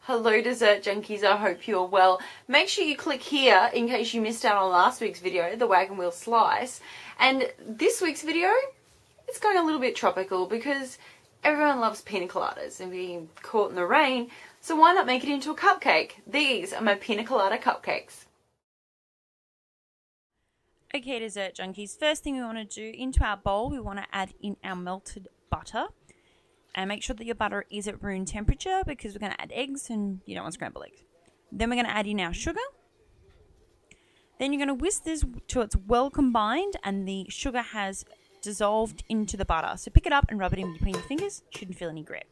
Hello dessert junkies, I hope you're well. Make sure you click here in case you missed out on last week's video, the wagon wheel slice. And this week's video, it's going a little bit tropical because everyone loves pina coladas and being caught in the rain, so why not make it into a cupcake? These are my pina colada cupcakes. Okay dessert junkies, first thing we want to do, into our bowl we want to add in our melted butter. And make sure that your butter is at room temperature because we're going to add eggs and you don't want scrambled eggs. Then we're going to add in our sugar. Then you're going to whisk this till it's well combined and the sugar has dissolved into the butter. So pick it up and rub it in between your fingers. Shouldn't feel any grip.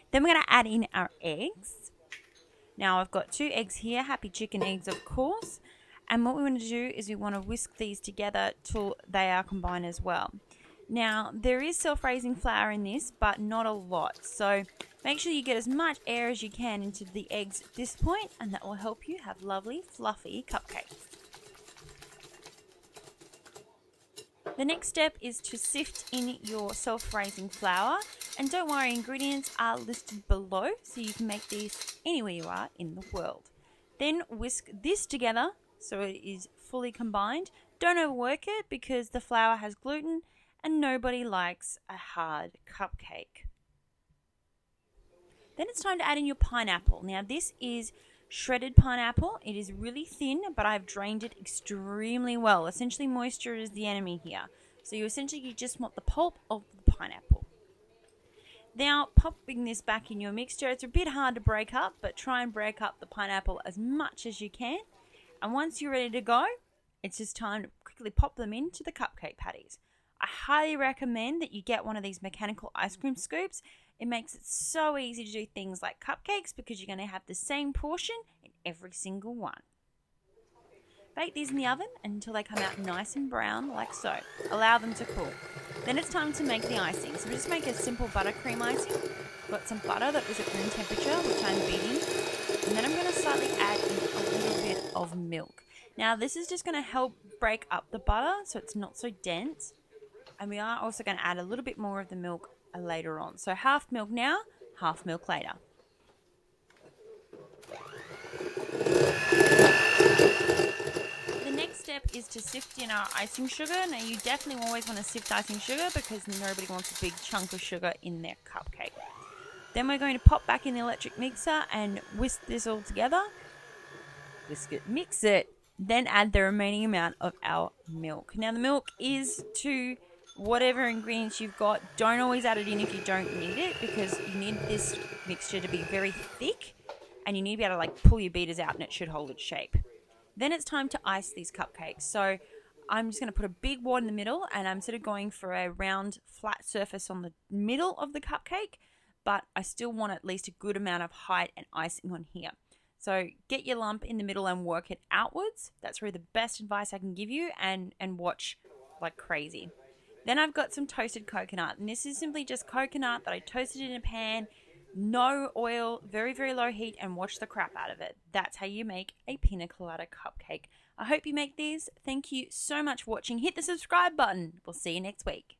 Then we're going to add in our eggs. Now I've got 2 eggs here, happy chicken eggs of course. And what we want to do is we want to whisk these together till they are combined as well. Now, there is self-raising flour in this, but not a lot. So make sure you get as much air as you can into the eggs at this point, and that will help you have lovely, fluffy cupcakes. The next step is to sift in your self-raising flour. And don't worry, ingredients are listed below, so you can make these anywhere you are in the world. Then whisk this together so it is fully combined. Don't overwork it because the flour has gluten, and nobody likes a hard cupcake. Then it's time to add in your pineapple. Now this is shredded pineapple. It is really thin, but I've drained it extremely well. Essentially moisture is the enemy here. So you just want the pulp of the pineapple. Now popping this back in your mixture, it's a bit hard to break up, but try and break up the pineapple as much as you can. And once you're ready to go, it's just time to quickly pop them into the cupcake patties. I highly recommend that you get one of these mechanical ice cream scoops. It makes it so easy to do things like cupcakes because you're going to have the same portion in every single one. Bake these in the oven until they come out nice and brown like so. Allow them to cool. Then it's time to make the icing. So we just make a simple buttercream icing. Got some butter that was at room temperature, which I'm beating. And then I'm going to slightly add in a little bit of milk. Now this is just going to help break up the butter so it's not so dense. And we are also going to add a little bit more of the milk later on. So half milk now, half milk later. The next step is to sift in our icing sugar. Now you definitely always want to sift icing sugar because nobody wants a big chunk of sugar in their cupcake. Then we're going to pop back in the electric mixer and whisk this all together. Whisk it, mix it. Then add the remaining amount of our milk. Now the milk is to whatever ingredients you've got. Don't always add it in if you don't need it because you need this mixture to be very thick and you need to be able to like pull your beaters out and it should hold its shape. Then it's time to ice these cupcakes. So I'm just going to put a big wad in the middle and I'm sort of going for a round flat surface on the middle of the cupcake, but I still want at least a good amount of height and icing on here. So get your lump in the middle and work it outwards. That's really the best advice I can give you, and watch like crazy. Then I've got some toasted coconut, and this is simply just coconut that I toasted in a pan, no oil, very, very low heat, and watch the crap out of it. That's how you make a pina colada cupcake. I hope you make these. Thank you so much for watching. Hit the subscribe button. We'll see you next week.